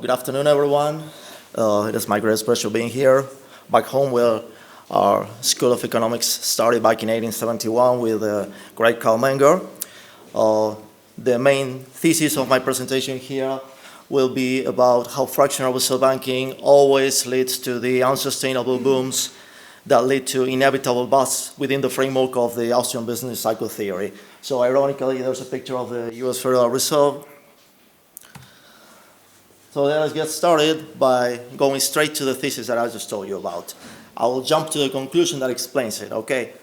Good afternoon, everyone. It is my great pleasure being here, back home where our School of Economics started back in 1871 with great Carl Menger. The main thesis of my presentation here will be about how fractional reserve banking always leads to the unsustainable booms that lead to inevitable busts within the framework of the Austrian business cycle theory. So ironically, there's a picture of the US Federal Reserve. So let's get started by going straight to the thesis that I just told you about. I will jump to the conclusion that explains it, okay?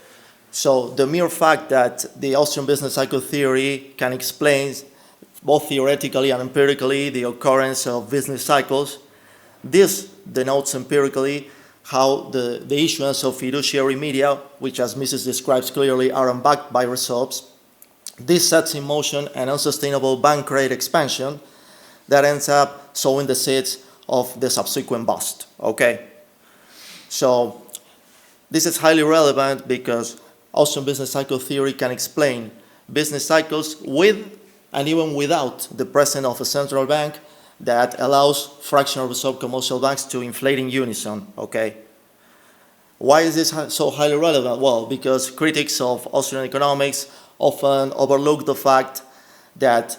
So the mere fact that the Austrian business cycle theory can explain both theoretically and empirically the occurrence of business cycles, this denotes empirically how the issuance of fiduciary media, which as Mrs. describes clearly are unbacked by reserves, this sets in motion an unsustainable bank credit expansion that ends up sowing the seeds of the subsequent bust, okay? So this is highly relevant because Austrian business cycle theory can explain business cycles with and even without the presence of a central bank that allows fractional reserve commercial banks to inflate in unison, okay? Why is this so highly relevant? Well, because critics of Austrian economics often overlook the fact that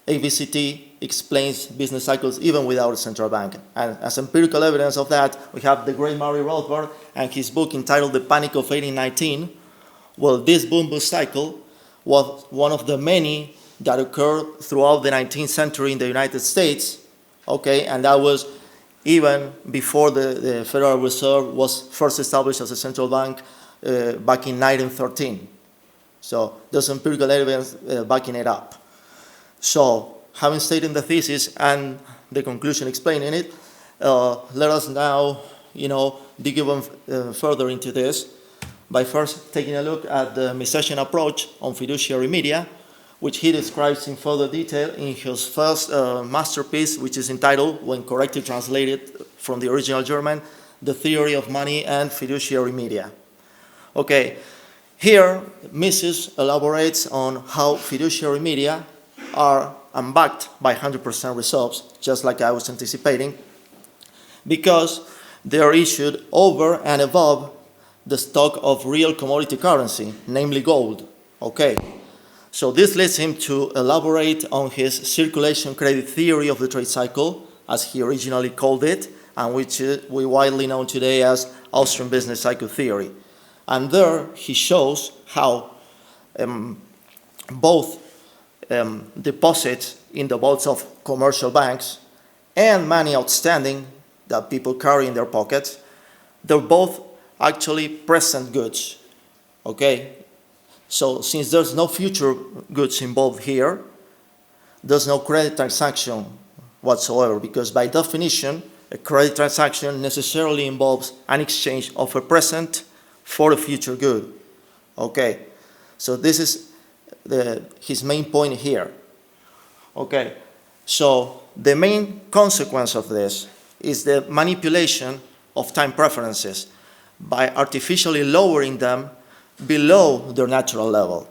ABCT explains business cycles even without a central bank. And as empirical evidence of that, we have the great Murray Rothbard and his book entitled The Panic of 1819. Well, this boom bust cycle was one of the many that occurred throughout the 19th century in the United States, okay, and that was even before the Federal Reserve was first established as a central bank back in 1913. So there's empirical evidence backing it up. So having stated the thesis and the conclusion explaining it, let us now, dig even further into this by first taking a look at the Misesian approach on fiduciary media, which he describes in further detail in his first masterpiece, which is entitled, when correctly translated from the original German, The Theory of Money and Fiduciary Media. Okay, here Mises elaborates on how fiduciary media are unbacked by 100% reserves, just like I was anticipating, because they are issued over and above the stock of real commodity currency, namely gold. Okay, so this leads him to elaborate on his circulation credit theory of the trade cycle, as he originally called it, and which we widely know today as Austrian business cycle theory. And there he shows how both deposits in the vaults of commercial banks and money outstanding that people carry in their pockets, they're both actually present goods, okay? So since there's no future goods involved here, there's no credit transaction whatsoever, because by definition, a credit transaction necessarily involves an exchange of a present for a future good, okay? So this is his main point here. Okay, so the main consequence of this is the manipulation of time preferences by artificially lowering them below their natural level.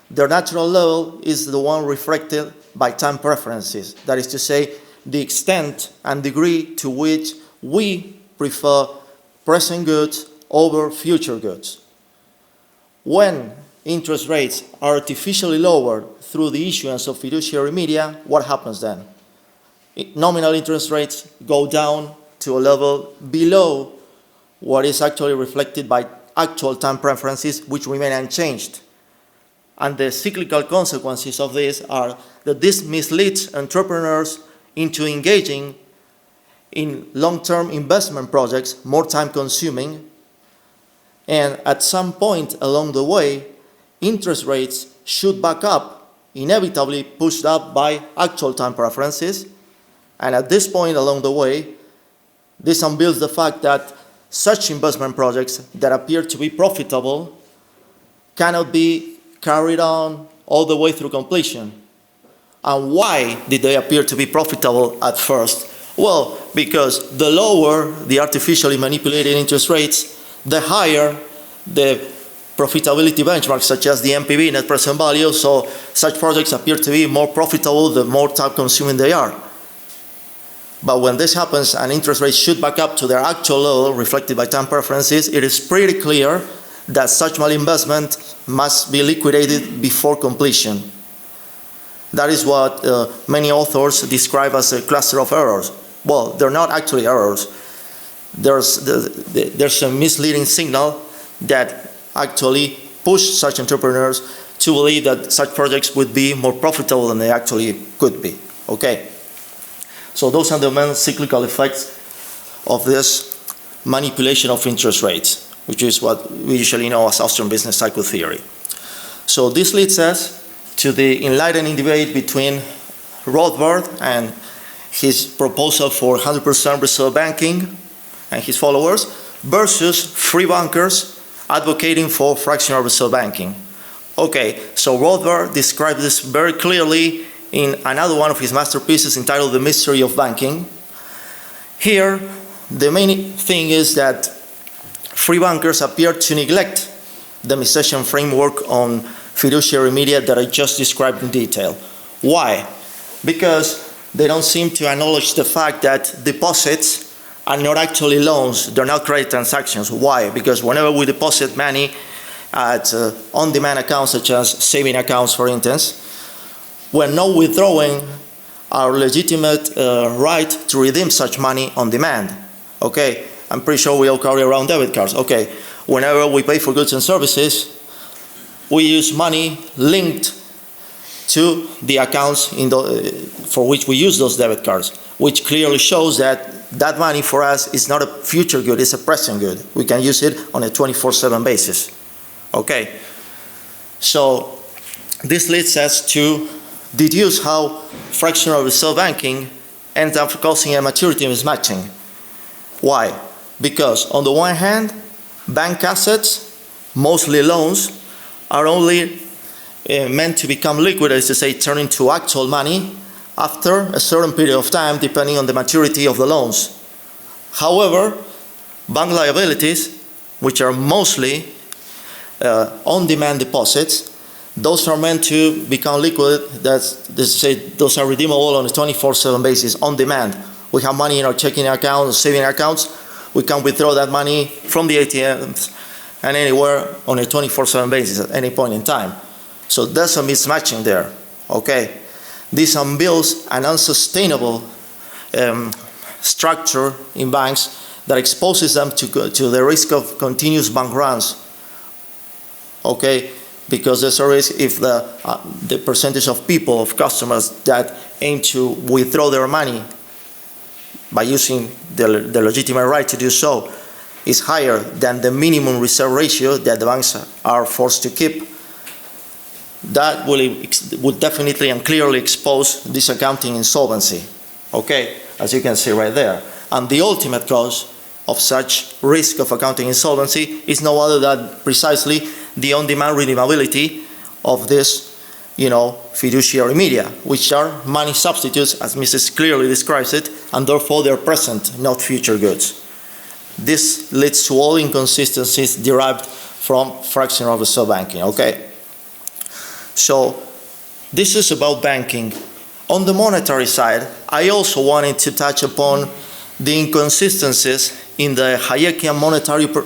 Their natural level is the one reflected by time preferences, that is to say, the extent and degree to which we prefer present goods over future goods. When interest rates are artificially lowered through the issuance of fiduciary media, what happens then? Nominal interest rates go down to a level below what is actually reflected by actual time preferences, which remain unchanged. And the cyclical consequences of this are that this misleads entrepreneurs into engaging in long-term investment projects, more time-consuming, and at some point along the way, interest rates shoot back up, inevitably pushed up by actual time preferences. And at this point along the way, this unveils the fact that such investment projects that appear to be profitable cannot be carried on all the way through completion. And why did they appear to be profitable at first? Well, because the lower the artificially manipulated interest rates, the higher the profitability benchmarks, such as the NPV, net present value, so such projects appear to be more profitable the more time consuming they are. But when this happens and interest rates shoot back up to their actual level, reflected by time preferences, it is pretty clear that such malinvestment must be liquidated before completion. That is what many authors describe as a cluster of errors. Well, they're not actually errors. There's a misleading signal that actually pushed such entrepreneurs to believe that such projects would be more profitable than they actually could be. Okay. So those are the main cyclical effects of this manipulation of interest rates, which is what we usually know as Austrian business cycle theory. So this leads us to the enlightening debate between Rothbard and his proposal for 100% reserve banking and his followers versus free bankers advocating for fractional reserve banking. Okay, so Rothbard described this very clearly in another one of his masterpieces entitled The Mystery of Banking. Here, the main thing is that free bankers appear to neglect the Misesian framework on fiduciary media that I just described in detail. Why? Because they don't seem to acknowledge the fact that deposits are not actually loans, they're not credit transactions. Why? Because whenever we deposit money at on-demand accounts such as saving accounts, for instance, we're not withdrawing our legitimate right to redeem such money on demand. Okay, I'm pretty sure we all carry around debit cards. Okay, whenever we pay for goods and services, we use money linked to the accounts for which we use those debit cards, which clearly shows that that money for us is not a future good, it's a present good. We can use it on a 24/7 basis. Okay, so this leads us to deduce how fractional reserve banking ends up causing a maturity mismatching. Why? Because on the one hand, bank assets, mostly loans, are only meant to become liquid, as to say, turn into actual money after a certain period of time, depending on the maturity of the loans. However, bank liabilities, which are mostly on-demand deposits, those are meant to become liquid. Those are redeemable on a 24/7 basis, on demand. We have money in our checking accounts, saving accounts. We can withdraw that money from the ATMs and anywhere on a 24/7 basis at any point in time. So there's a mismatching there. Okay, this unbuilds an unsustainable structure in banks that exposes them to the risk of continuous bank runs. Okay. Because there's a risk if the percentage of people, of customers that aim to withdraw their money by using the legitimate right to do so is higher than the minimum reserve ratio that the banks are forced to keep, that would definitely and clearly expose this accounting insolvency. Okay, as you can see right there. And the ultimate cause of such risk of accounting insolvency is no other than precisely the on-demand redeemability of this, fiduciary media, which are money substitutes, as Mrs. clearly describes it, and therefore they're present, not future goods. This leads to all inconsistencies derived from fractional reserve banking, okay? So this is about banking. On the monetary side, I also wanted to touch upon the inconsistencies in the Hayekian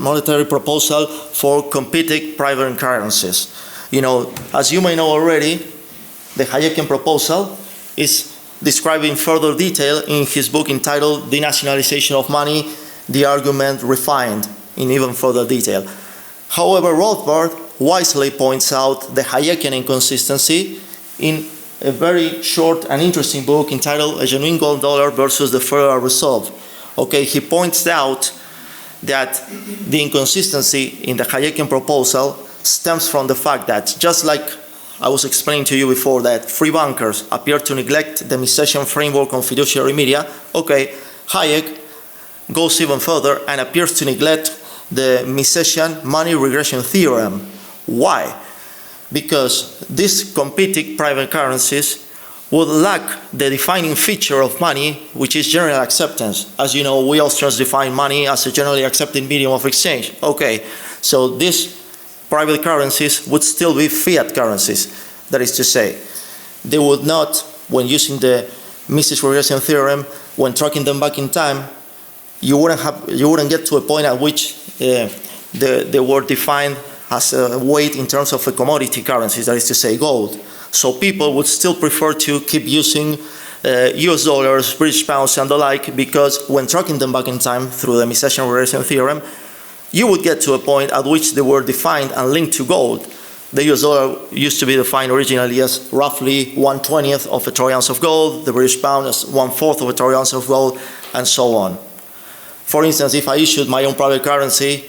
monetary proposal for competing private currencies. As you may know already, the Hayekian proposal is described in further detail in his book entitled Denationalization of Money, the Argument Refined, in even further detail. However, Rothbard wisely points out the Hayekian inconsistency in a very short and interesting book entitled A Genuine Gold Dollar versus the Federal Reserve. Okay, he points out that the inconsistency in the Hayekian proposal stems from the fact that, just like I was explaining to you before, that free bankers appear to neglect the Misesian framework on fiduciary media, okay, Hayek goes even further and appears to neglect the Misesian money regression theorem. Why? Because these competing private currencies would lack the defining feature of money, which is general acceptance. As you know, we Austrians define money as a generally accepted medium of exchange. Okay, so these private currencies would still be fiat currencies. That is to say, they would not, when using the message regression theorem, when tracking them back in time, you wouldn't get to a point at which they were defined as a weight in terms of a commodity currencies, that is to say gold. So people would still prefer to keep using US dollars, British pounds, and the like, because when tracking them back in time through the message regression theorem, you would get to a point at which they were defined and linked to gold. The US dollar used to be defined originally as roughly 1/20th of a troy ounce of gold, the British pound as 1/4 of a troy ounce of gold, and so on. For instance, if I issued my own private currency,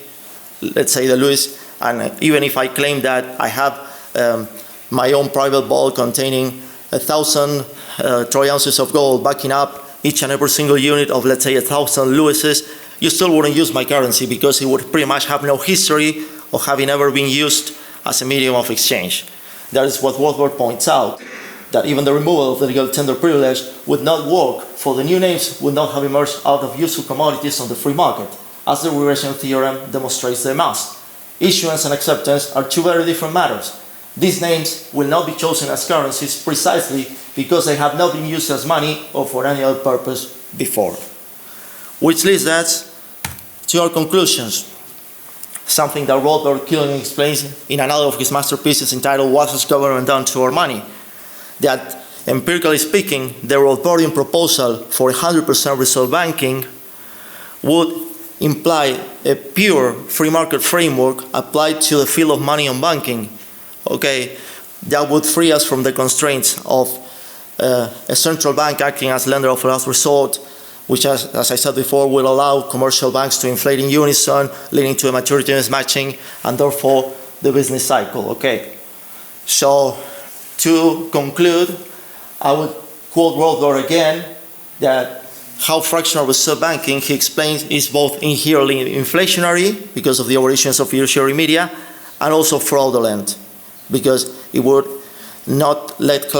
let's say the Louis, and even if I claim that I have my own private vault containing 1,000 troy ounces of gold backing up each and every single unit of, let's say, 1,000 Louises, you still wouldn't use my currency because it would pretty much have no history of having ever been used as a medium of exchange. That is what Rothbard points out, that even the removal of the legal tender privilege would not work, for the new names would not have emerged out of useful commodities on the free market, as the regression theorem demonstrates they must. Issuance and acceptance are two very different matters. These names will not be chosen as currencies precisely because they have not been used as money or for any other purpose before. Which leads us to our conclusions. Something that Rothbard clearly explains in another of his masterpieces entitled "What Has Government Done to Our Money?" That, empirically speaking, the Rothbardian proposal for 100% reserve banking would imply a pure free market framework applied to the field of money and banking. Okay, that would free us from the constraints of a central bank acting as lender of last resort, which, as I said before, will allow commercial banks to inflate in unison, leading to a maturity mismatching, and therefore the business cycle. Okay, so to conclude, I would quote Rothbard again, that how fractional reserve banking, he explains, is both inherently inflationary because of the overissuance of fiduciary media, and also fraudulent because it would not let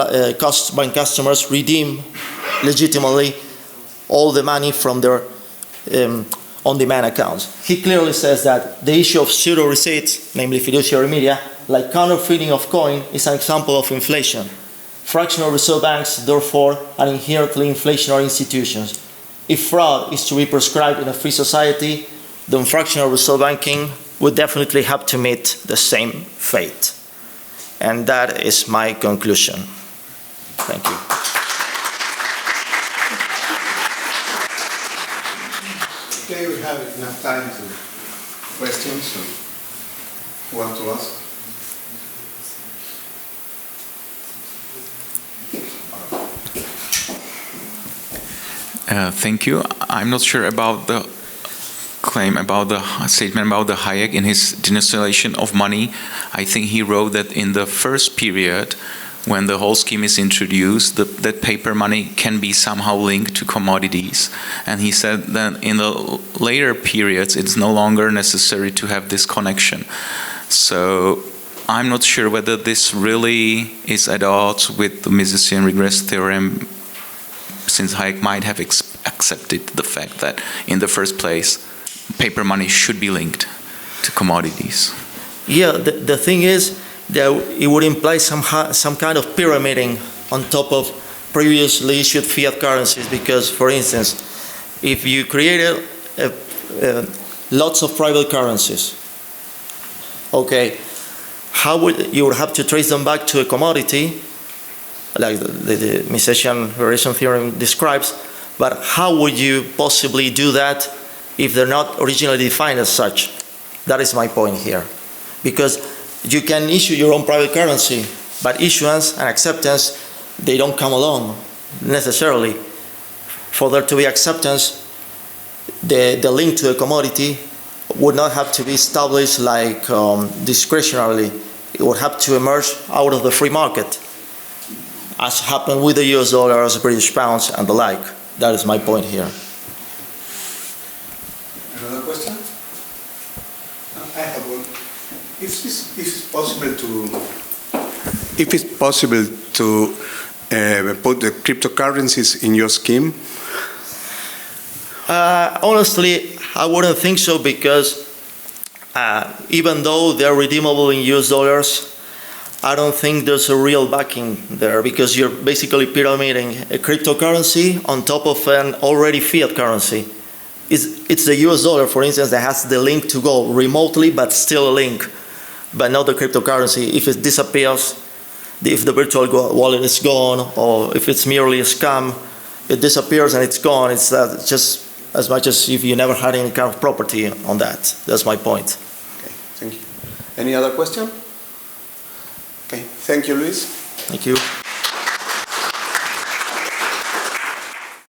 bank customers redeem legitimately all the money from their on-demand accounts. He clearly says that the issue of pseudo receipts, namely fiduciary media, like counterfeiting of coin, is an example of inflation. Fractional reserve banks, therefore, are inherently inflationary institutions. If fraud is to be prescribed in a free society, then fractional reserve banking would definitely have to meet the same fate. And that is my conclusion. Thank you. Okay, we have enough time to questions. Who want to ask? Thank you. I'm not sure about the claim about the statement about the Hayek in his denomination of money. I think he wrote that in the first period, when the whole scheme is introduced, that paper money can be somehow linked to commodities. And he said that in the later periods, it's no longer necessary to have this connection. So I'm not sure whether this really is at odds with the Misesian regress theorem, since Hayek might have accepted the fact that in the first place, paper money should be linked to commodities. Yeah, the thing is that it would imply some kind of pyramiding on top of previously issued fiat currencies, because, for instance, if you created lots of private currencies, okay, how would you would have to trace them back to a commodity, like the Misesian variation theorem describes, but how would you possibly do that if they're not originally defined as such? That is my point here. Because you can issue your own private currency, but issuance and acceptance, they don't come along necessarily. For there to be acceptance, the link to a commodity would not have to be established like discretionarily. It would have to emerge out of the free market, as happened with the US dollars, British pounds, and the like. That is my point here. Another question? I have one. If it's possible to put the cryptocurrencies in your scheme? Honestly, I wouldn't think so, because even though they're redeemable in US dollars, I don't think there's a real backing there, because you're basically pyramiding a cryptocurrency on top of an already fiat currency. It's the US dollar, for instance, that has the link to go remotely, but still a link, but not the cryptocurrency. If it disappears, if the virtual wallet is gone, or if it's merely a scam, it disappears and it's gone. It's just as much as if you never had any kind of property on that. That's my point. Okay, thank you. Any other question? Okay, thank you, Luis. Thank you.